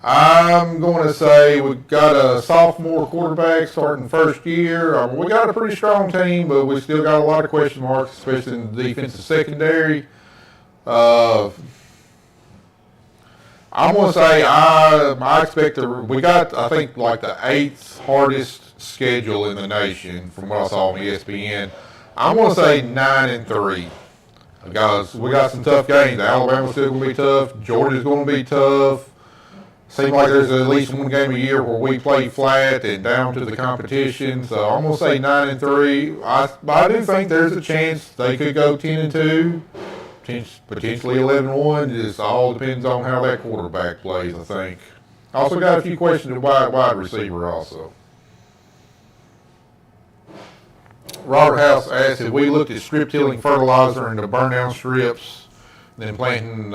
I'm going to say we've got a sophomore quarterback starting first year. We got a pretty strong team, but we still got a lot of question marks, especially in the defensive secondary. Uh, I'm gonna say I expect we got I think like the 8th hardest schedule in the nation from what I saw on ESPN. I'm gonna say 9-3. Guys, we got some tough games. Alabama's still gonna be tough. Georgia's gonna be tough. Seems like there's at least one game a year where we play flat and down to the competition. So I'm gonna say 9-3. I do think there's a chance they could go 10-2. Potentially 11-1. It just all depends on how that quarterback plays, I think. Also got a few questions at wide receiver also. Robert House asked if we looked at strip tilling fertilizer into burn down strips, then planting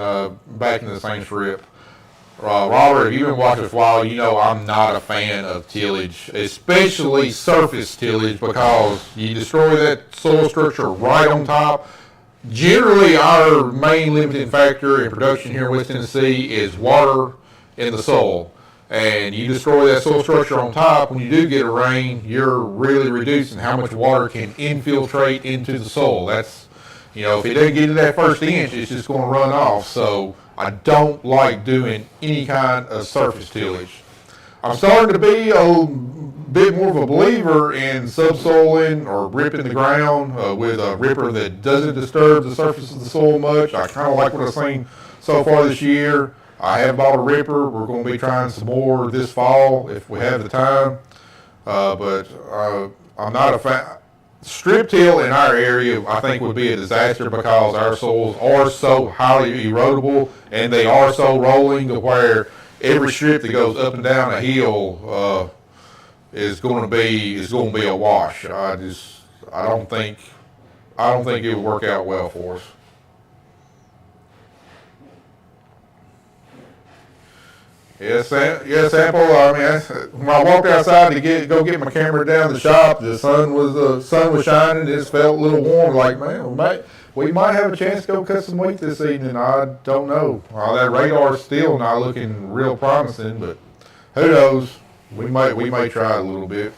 back in the same strip. Robert, if you've been watching for a while, you know I'm not a fan of tillage, especially surface tillage, because you destroy that soil structure right on top. Generally, our main limiting factor in production here in West Tennessee is water in the soil. And you destroy that soil structure on top, when you do get a rain, you're really reducing how much water can infiltrate into the soil. That's, if it doesn't get to that first inch, it's just going to run off. So I don't like doing any kind of surface tillage. I'm starting to be a bit more of a believer in subsoiling or ripping the ground with a ripper that doesn't disturb the surface of the soil much. I kind of like what I've seen so far this year. I have bought a ripper. We're going to be trying some more this fall if we have the time. But I'm not a fan. Strip till in our area, I think, would be a disaster because our soils are so highly erodible and they are so rolling to where every strip that goes up and down a hill is going to be a wash. I don't think it would work out well for us. Yes, Sample. I mean, when I walked outside to go get my camera down the shop, the sun was shining. It felt a little warm. Like, man, we might have a chance to go cut some wheat this evening. I don't know. That radar's still not looking real promising, but who knows? We may try a little bit.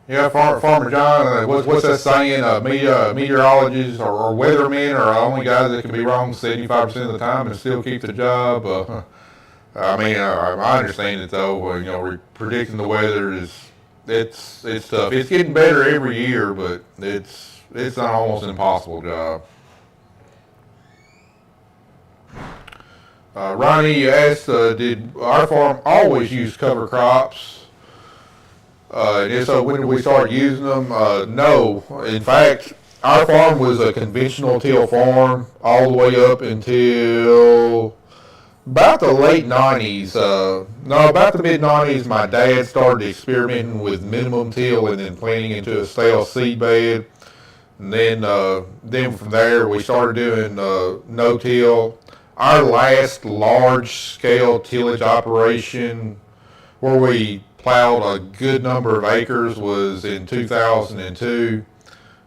Yeah, Farmer John, what's that saying? Meteorologists or weathermen are the only guys that can be wrong 75% of the time and still keep the job. I understand it though. Predicting the weather it's tough. It's getting better every year, but it's an almost impossible job. Ronnie, you asked, did our farm always use cover crops? And so when did we start using them? No. In fact, our farm was a conventional till farm all the way up until about the late 90s. About the mid 90s, my dad started experimenting with minimum till and then planting into a stale seed bed. And then from there, we started doing no till. Our last large scale tillage operation where we plowed a good number of acres was in 2002,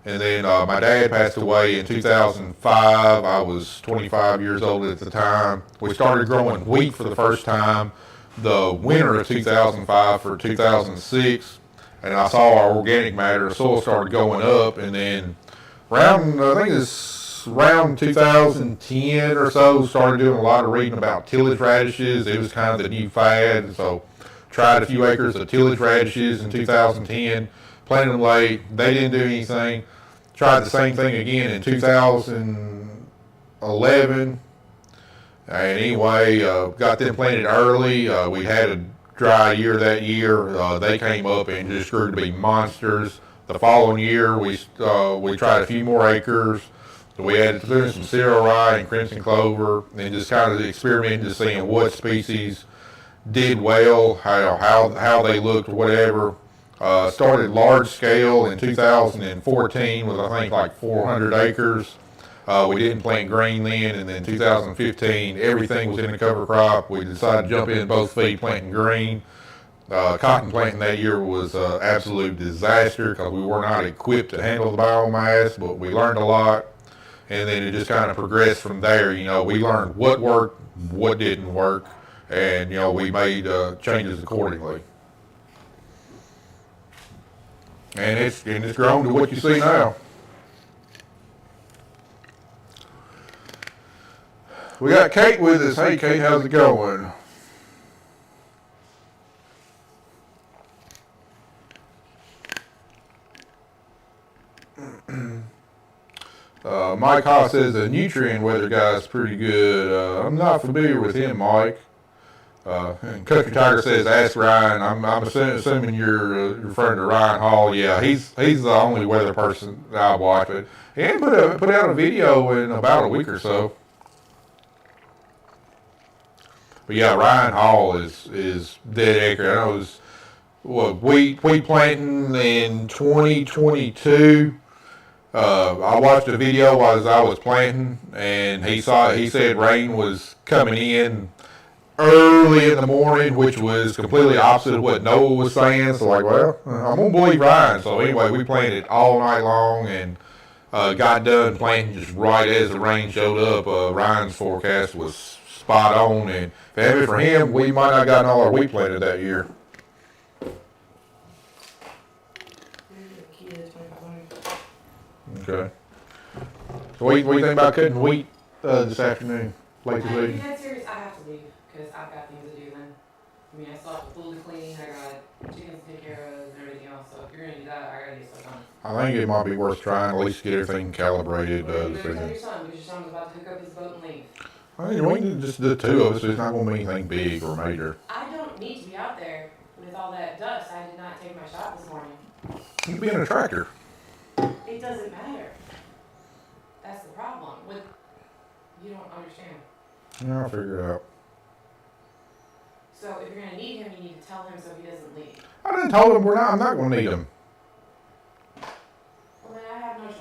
and then my dad passed away in 2005. I was 25 years old at the time. We started growing wheat for the first time the winter of 2005 for 2006, and I saw our organic matter soil started going up, and then around 2010 or so, started doing a lot of reading about tillage radishes. It was kind of the new fad, so tried a few acres of tillage radishes in 2010, planted them late. They didn't do anything. Tried the same thing again in 2011. And anyway, got them planted early. We had a dry year that year. They came up and just grew to be monsters. The following year, we tried a few more acres. We had to do some cereal rye and crimson clover, and just kind of experimenting to seeing what species did well, how they looked, whatever. Started large scale in 2014 with I think like 400 acres. We didn't plant grain then, and then 2015 everything was in the cover crop. We decided to jump in both feet planting grain. Cotton planting that year was an absolute disaster because we were not equipped to handle the biomass, but we learned a lot. and then it just kind of progressed from there. We learned what worked, what didn't work, and we made changes accordingly. And it's grown to what you see now. We got Kate with us. Hey, Kate, how's it going? Mike Haas says the nutrient weather guy is pretty good. I'm not familiar with him, Mike. And Country Tiger says, ask Ryan. I'm assuming you're referring to Ryan Hall. Yeah, he's the only weather person that I watch. But he ain't put out a video in about a week or so. But yeah, Ryan Hall is dead accurate. I know it was wheat planting in 2022. I watched a video as I was planting, and he said rain was coming in early in the morning, which was completely opposite of what Noah was saying. So well, I'm gonna believe Ryan. So anyway, we planted all night long and got done planting just right as the rain showed up. Ryan's forecast was spot on, and if it hadn't been for him, we might not have gotten all our wheat planted that year. Okay. So what do you think about cutting wheat this afternoon? Late this week? I'm serious. I have to leave because I've got things to do then. I mean, I still have the pool to clean. I got chickens to take care of and everything else. So if you're going to do that, I got to get stuff done. I think it might be worth trying, at least get everything calibrated. You better tell your son because your son was about to hook up his boat and leave. I mean, we can just the two of us. It's not going to be anything big or major. I don't need to be out there with all that dust. I did not take my shot this morning. You can be in a tractor. It doesn't matter. That's the problem. You don't understand. Yeah, I'll figure it out. So if you're going to need him, you need to tell him so he doesn't leave. I done told him I'm not going to need him. Well, then I have no choice.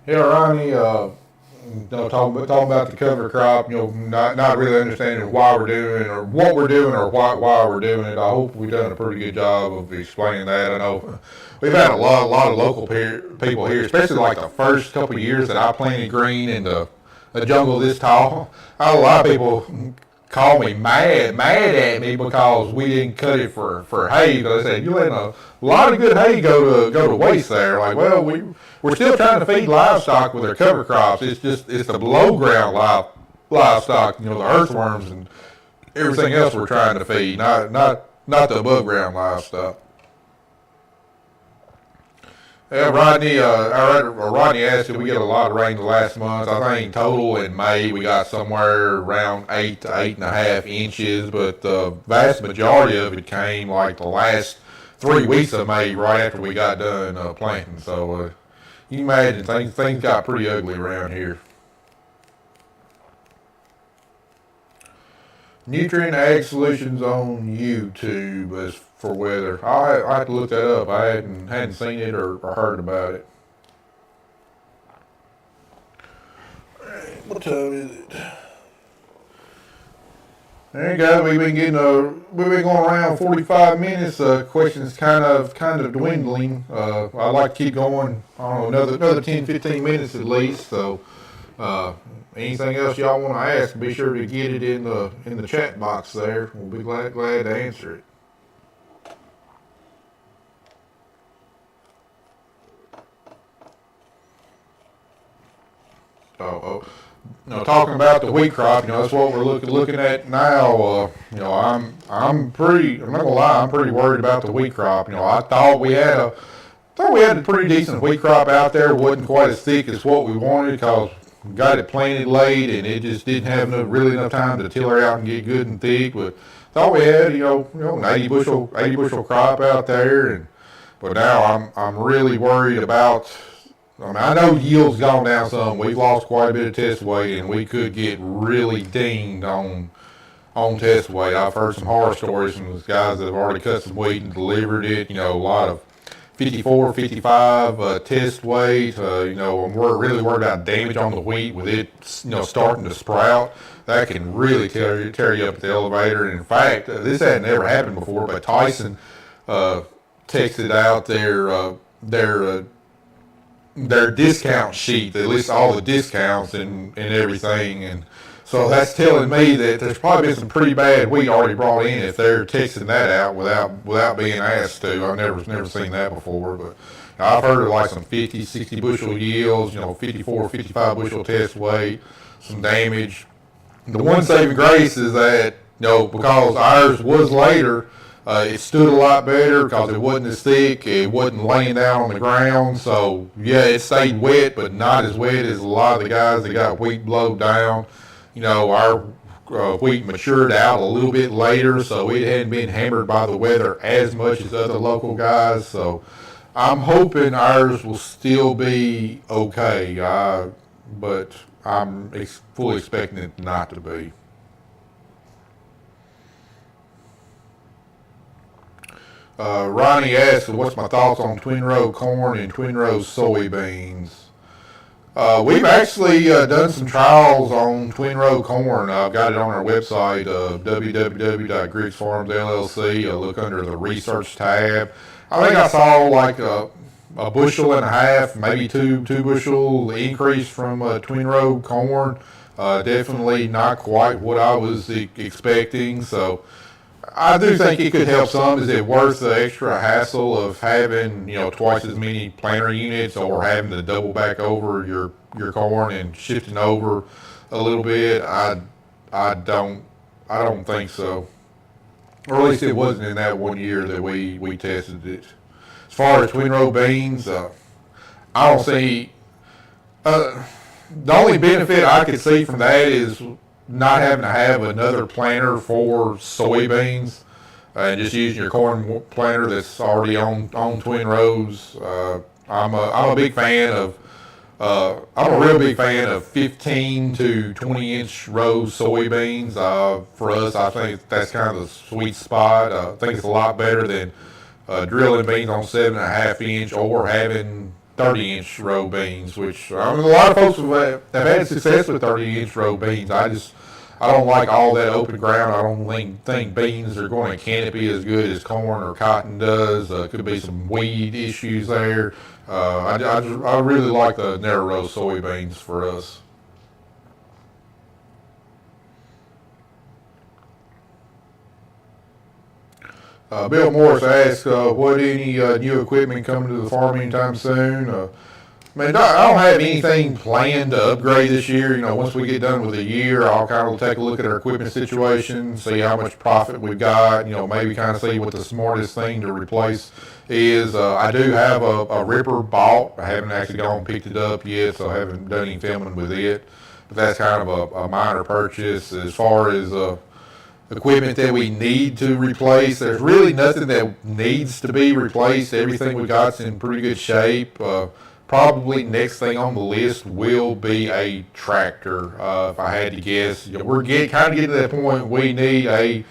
Yeah, Ronnie, talking about the cover crop, not really understanding why we're doing or what we're doing or why we're doing it. I hope we've done a pretty good job of explaining that. I know we've had a lot of local people here, especially like the first couple of years that I planted green in the jungle this tall. I had a lot of people call me mad at me because we didn't cut it for hay. Because they said, you're letting a lot of good hay go to waste there. Like, well, we're still trying to feed livestock with their cover crops. It's the below ground livestock, the earthworms and everything else we're trying to feed, not the above ground livestock. Yeah, Rodney asked if we get a lot of rain the last month. I think total in May we got somewhere around 8 to 8.5 inches, but the vast majority of it came like the last 3 weeks of May, right after we got done planting. So you can imagine things got pretty ugly around here. Nutrient Ag Solutions on YouTube as for weather. I have to look that up. I hadn't seen it or heard about it. What time is it? There you go. We've been going around 45 minutes. Questions kind of dwindling. I'd like to keep going. I don't know, another 10, 15 minutes at least. So. Anything else y'all want to ask, be sure to get it in the chat box there. We'll be glad to answer it. Talking about the wheat crop, that's what we're looking at now. I'm not gonna lie, I'm pretty worried about the wheat crop. I thought we had a pretty decent wheat crop out there. It wasn't quite as thick as what we wanted because got it planted late and it just didn't have really enough time to till her out and get good and thick. But thought we had an 80 bushel crop out there, but now I'm really worried about. I know yield's gone down some. We've lost quite a bit of test weight, and we could get really dinged on test weight. I've heard some horror stories from those guys that have already cut some wheat and delivered it. A lot of 54, 55 test weight. I'm really worried about damage on the wheat with it, starting to sprout. That can really tear you up at the elevator. And in fact, this had never happened before, but Tyson texted out their discount sheet that lists all the discounts and everything. And so that's telling me that there's probably been some pretty bad wheat already brought in if they're texting that out without being asked to. I've never seen that before, but I've heard of like some 50, 60 bushel yields, 54, 55 bushel test weight, some damage. The one saving grace is that, because ours was later, it stood a lot better because it wasn't as thick. It wasn't laying down on the ground. So, yeah, it stayed wet, but not as wet as a lot of the guys that got wheat blowed down. Our wheat matured out a little bit later, so it hadn't been hammered by the weather as much as other local guys. So, I'm hoping ours will still be okay, but I'm fully expecting it not to be. Ronnie asked, what's my thoughts on twin row corn and twin row soybeans? We've actually done some trials on twin row corn. I've got it on our website, www.Griggs Farms LLC. Look under the research tab. I think I saw like a bushel and a half, maybe two bushel increase from twin row corn. Definitely not quite what I was expecting. So I do think it could help some. Is it worth the extra hassle of having, twice as many planter units or having to double back over your corn and shifting over a little bit? I don't think so. Or at least it wasn't in that 1 year that we tested it. As far as twin row beans, I don't see, the only benefit I could see from that is not having to have another planter for soybeans and just using your corn planter that's already on twin rows. I'm a big fan of I'm a real big fan of 15 to 20 inch row soybeans. For us, I think that's kind of the sweet spot. I think it's a lot better than drilling beans on 7.5 inch or having 30-inch row beans, which a lot of folks have had success with 30-inch row beans. I don't like all that open ground. I don't think beans are going to canopy as good as corn or cotton does. Could be some weed issues there. I really like the narrow row soybeans for us. Bill Morris asked, what any new equipment coming to the farm anytime soon? I don't have anything planned to upgrade this year. Once we get done with the year, I'll kind of take a look at our equipment situation, see how much profit we've got, maybe kind of see what the smartest thing to replace is. I do have a ripper bought. I haven't actually gone and picked it up yet, so I haven't done any filming with it. But that's kind of a minor purchase. As far as equipment that we need to replace, there's really nothing that needs to be replaced. Everything we got's in pretty good shape. Probably next thing on the list will be a tractor. If I had to guess, we're kind of getting to that point we need a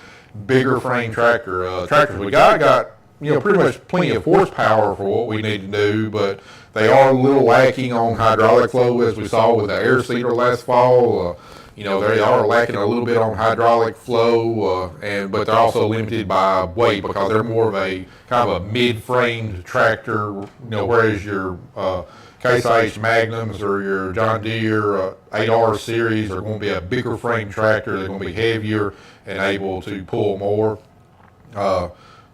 bigger frame tractor. Tractors we got pretty much plenty of horsepower for what we need to do, but they are a little lacking on hydraulic flow, as we saw with the air seeder last fall. They are lacking a little bit on hydraulic flow, but they're also limited by weight because they're more of a kind of a mid-framed tractor. Whereas your Case IH Magnums or your John Deere 8R series are going to be a bigger frame tractor. They're going to be heavier and able to pull more.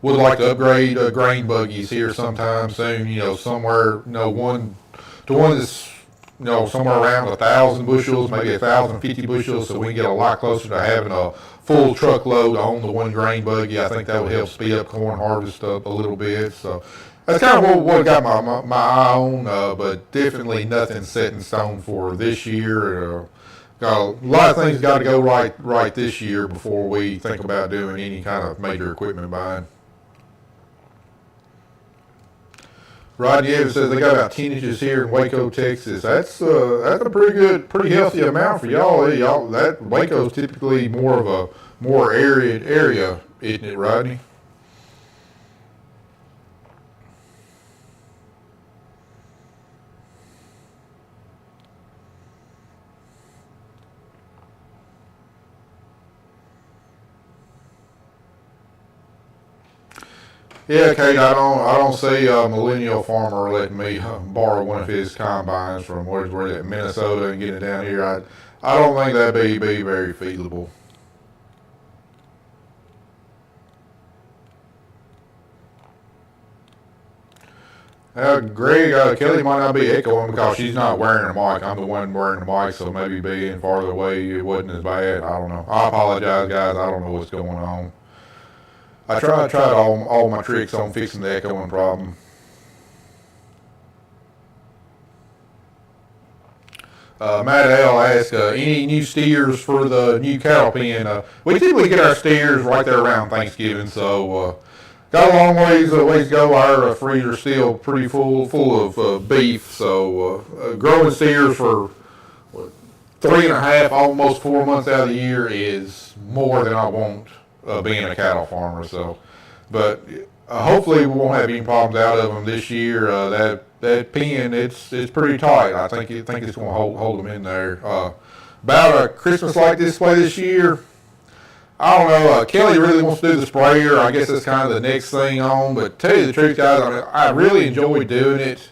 Would like to upgrade grain buggies here sometime soon. Somewhere one that's somewhere around 1,000 bushels, maybe 1,050 bushels, so we can get a lot closer to having a full truckload on the one grain buggy. I think that would help speed up corn harvest up a little bit. So that's kind of what I got my eye on, but definitely nothing set in stone for this year. Got a lot of things got to go right this year before we think about doing any kind of major equipment buying. Rodney Evans says they got about 10 inches here in Waco, Texas. That's a pretty healthy amount for y'all. That Waco's typically more of a more arid area, isn't it, Rodney? Yeah, Kate, I don't see a millennial farmer letting me borrow one of his combines from where's at Minnesota and get it down here. I don't think that'd be very feasible. Greg, Kelly might not be echoing because she's not wearing a mic. I'm the one wearing the mic, so maybe being farther away it wasn't as bad. I don't know. I apologize, guys. I don't know what's going on. I tried all my tricks on fixing the echoing problem. Matt L asked, any new steers for the new cattle pen? We typically get our steers right there around Thanksgiving, so got a long ways to go. Our freezer's still pretty full of beef, so growing steers for 3.5, almost 4 months out of the year is more than I want being a cattle farmer. So, but hopefully we won't have any problems out of them this year. That pen, it's pretty tight. I think it's going to hold them in there. About a Christmas light display this year, I don't know. Kelly really wants to do the sprayer. I guess that's kind of the next thing on. But tell you the truth, guys, I really enjoy doing it.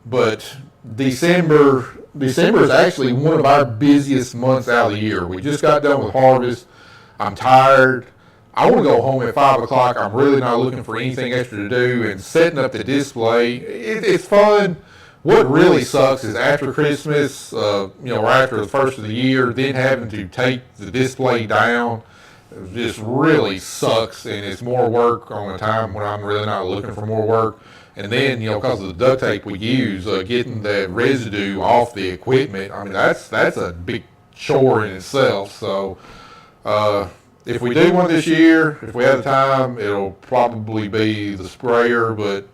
But December is actually one of our busiest months out of the year. We just got done with harvest. I'm tired. I want to go home at 5 o'clock. I'm really not looking for anything extra to do. And setting up the display, it's fun. What really sucks is after Christmas, or after the first of the year, then having to take the display down. It just really sucks, and it's more work on a time when I'm really not looking for more work. And then, because of the duct tape we use, getting that residue off the equipment, I mean, that's a big chore in itself. So, if we do one this year, if we have the time, it'll probably be the sprayer, but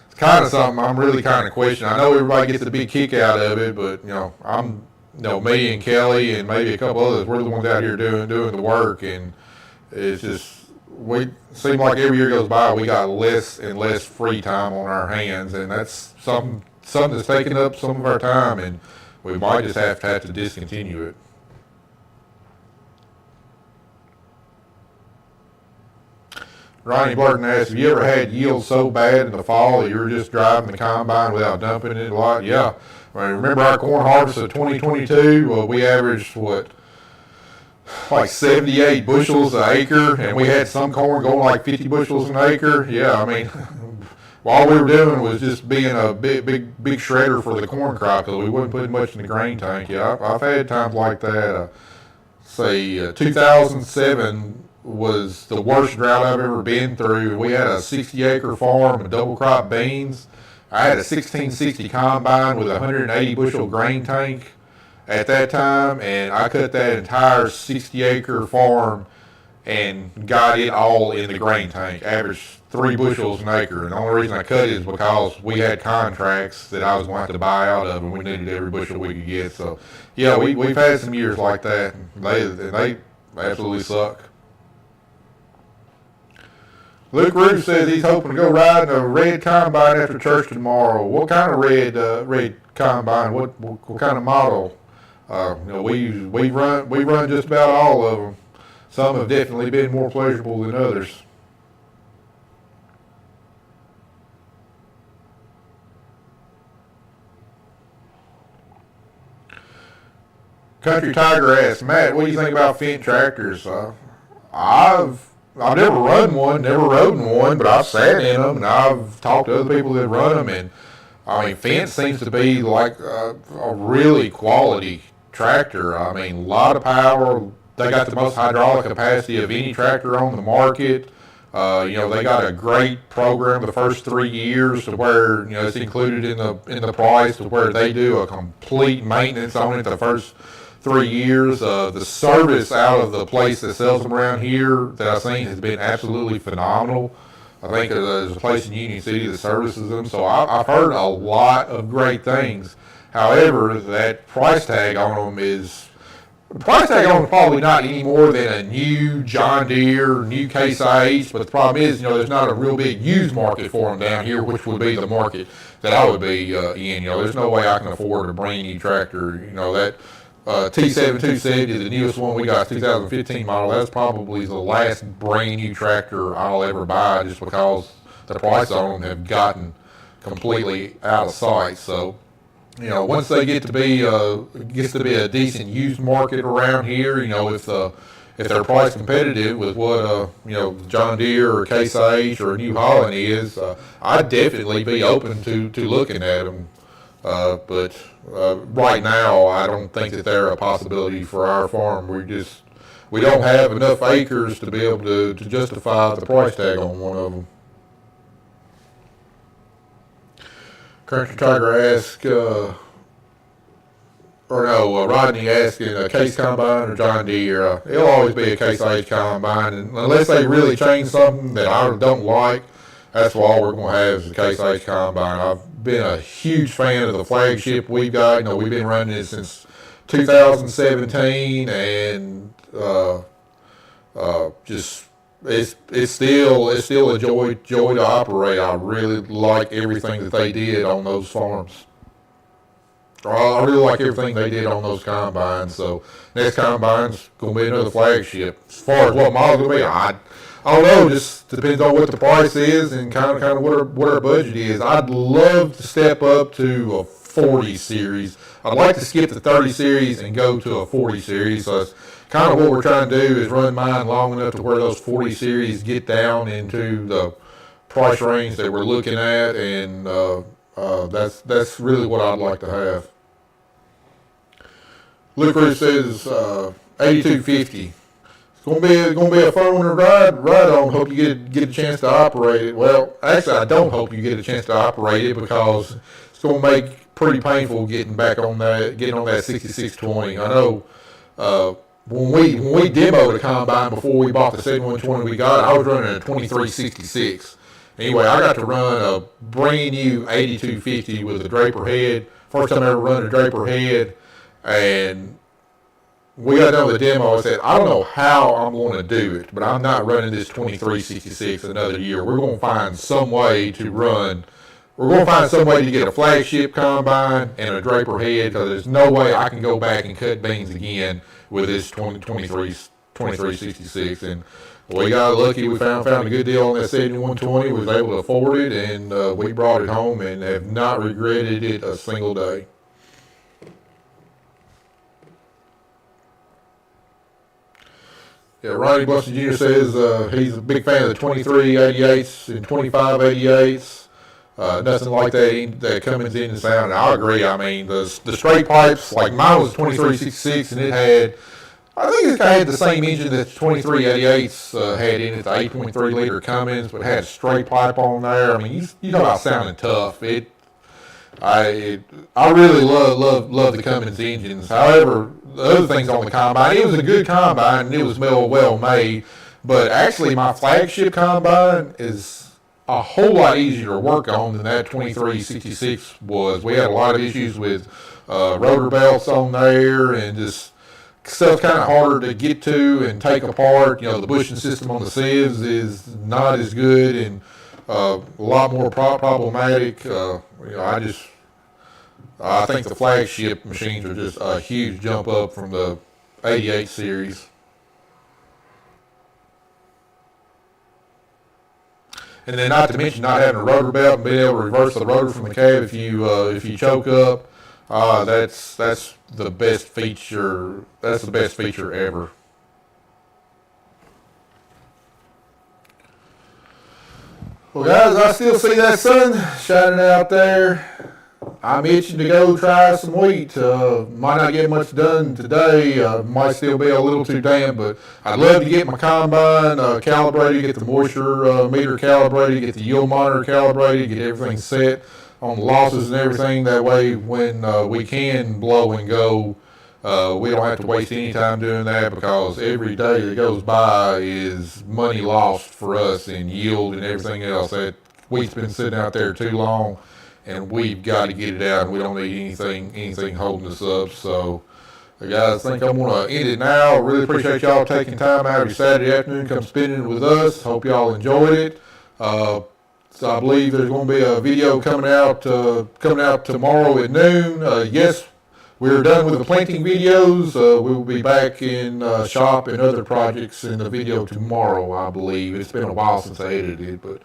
it's kind of something I'm really kind of questioning. I know everybody gets a big kick out of it, but, me and Kelly and maybe a couple others, we're the ones out here doing the work, and it's just, we seem like every year goes by, we got less and less free time on our hands, and that's something that's taking up some of our time, and we might just have to discontinue it. Ronnie Blurton asked, have you ever had yield so bad in the fall that you were just driving the combine without dumping it a lot? Yeah. I remember our corn harvest of 2022, we averaged, like 78 bushels an acre, and we had some corn going like 50 bushels an acre. Yeah, I mean, all we were doing was just being a big shredder for the corn crop because we wouldn't put much in the grain tank. Yeah, I've had times like that. 2007 was the worst drought I've ever been through. We had a 60-acre farm of double crop beans. I had a 1660 combine with a 180 bushel grain tank at that time, and I cut that entire 60-acre farm and got it all in the grain tank, averaged 3 bushels an acre. And the only reason I cut it is because we had contracts that I was going to have to buy out of, and we needed every bushel we could get. So, yeah, we've had some years like that, and they absolutely suck. Luke Root says he's hoping to go riding a red combine after church tomorrow. What kind of red combine? What kind of model? We run just about all of them. Some have definitely been more pleasurable than others. Country Tiger asks, Matt, what do you think about Fendt tractors? I've never run one, never rode in one, but I've sat in them, and I've talked to other people that run them, and I mean, Fendt seems to be like a really quality tractor. I mean, a lot of power. They got the most hydraulic capacity of any tractor on the market. They got a great program the first 3 years to where, it's included in the price to where they do a complete maintenance on it the first 3 years. The service out of the place that sells them around here that I've seen has been absolutely phenomenal. I think there's a place in Union City that services them, so I've heard a lot of great things. However, that price tag on them is probably not any more than a new John Deere, new Case IH, but the problem is, there's not a real big used market for them down here, which would be the market that I would be in. There's no way I can afford a brand new tractor. T7270, the newest one we got, 2015 model. That's probably the last brand new tractor I'll ever buy, just because the price on them have gotten completely out of sight. So, you know, once they get to be gets to be a decent used market around here, you know, if they're price competitive with what you know, John Deere or Case IH or New Holland is, I'd definitely be open to looking at them. But right now, I don't think that they're a possibility for our farm. We don't have enough acres to be able to justify the price tag on one of them. Country Tiger asked, Rodney asking a Case Combine or John Deere. It'll always be a Case IH Combine, and unless they really change something that I don't like, that's all we're going to have is a Case IH Combine. I've been a huge fan of the flagship we've got. You know, we've been running it since 2017, and just it's still a joy to operate. I really like everything that they did on those farms. I really like everything they did on those combines. So next combine's gonna be another flagship. As far as what model's gonna be, I don't know. Just depends on what the price is and kind of what our budget is. I'd love to step up to a 40 series. I'd like to skip the 30 series and go to a 40 series. So it's kind of what we're trying to do is run mine long enough to where those 40 series get down into the price range that we're looking at, and that's really what I'd like to have. Luke Cruz says 8250. It's gonna be a fun one to ride on. Hope you get a chance to operate it. Well, actually, I don't hope you get a chance to operate it, because it's gonna make pretty painful getting on that 6620. I know when we demoed the combine before we bought the 7120 we got, I was running a 2366. Anyway, I got to run a brand new 8250 with a Draper head. First time I ever run a Draper head, and we got done with the demo. I said, I don't know how I'm going to do it, but I'm not running this 2366 another year. We're going to find some way to get a flagship combine and a Draper head, because there's no way I can go back and cut beans again with this 2366. And we got lucky. We found a good deal on that 7120. We was able to afford it, and we brought it home and have not regretted it a single day. Yeah, Ronnie Buston Jr. says he's a big fan of the 2388s and 2588s. Nothing like that Cummins engine sound. And I agree. I mean, the straight pipes, like mine was 2366, and I think it had the same engine that the 2388s had in it, the 8.3 liter Cummins, but it had a straight pipe on there. I mean, you know about sounding tough. I really love the Cummins engines. However, the other things on the combine, it was a good combine and it was well made, but actually my flagship combine is a whole lot easier to work on than that 2366 was. We had a lot of issues with rotor belts on there, and just stuff's kind of harder to get to and take apart. You know, the bushing system on the sieves is not as good and a lot more problematic. I think the flagship machines are just a huge jump up from the 88 series. And then not to mention not having a rotor belt and being able to reverse the rotor from the cab if you choke up. That's the best feature. That's the best feature ever. Well, guys, I still see that sun shining out there. I'm itching to go try some wheat. Might not get much done today. Might still be a little too damp, but I'd love to get my combine calibrated, get the moisture meter calibrated, get the yield monitor calibrated, get everything set on the losses and everything. That way, when we can blow and go, we don't have to waste any time doing that, because every day that goes by is money lost for us in yield and everything else. That wheat's been sitting out there too long, and we've got to get it out, and we don't need anything holding us up. So, guys, I think I'm going to end it now. I really appreciate y'all taking time out of your Saturday afternoon, come spending it with us. Hope y'all enjoyed it. So I believe there's going to be a video coming out tomorrow at noon. Yes, we're done with the planting videos. We will be back in shop and other projects in the video tomorrow, I believe. It's been a while since I edited it, but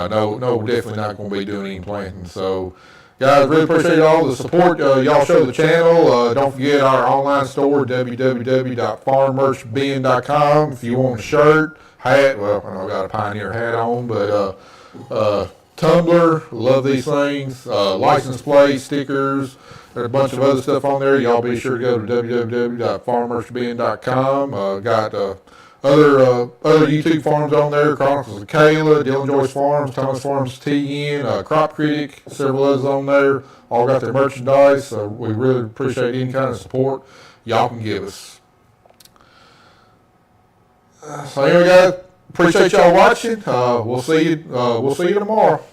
no, definitely not going to be doing any planting. So, guys, really appreciate all the support y'all show the channel. Don't forget our online store, www.farmmerchbin.com. If you want a shirt, hat, well, I got a Pioneer hat on, but tumbler, love these things, license plate, stickers, there's a bunch of other stuff on there. Y'all be sure to go to www.farmmerchbin.com. Got other YouTube farms on there, Chronicles of Kayla, Dylan Joyce Farms, Thomas Farms TN, Crop Critic, several others on there. All got their merchandise. So we really appreciate any kind of support y'all can give us. So anyway, guys, appreciate y'all watching. We'll see you tomorrow.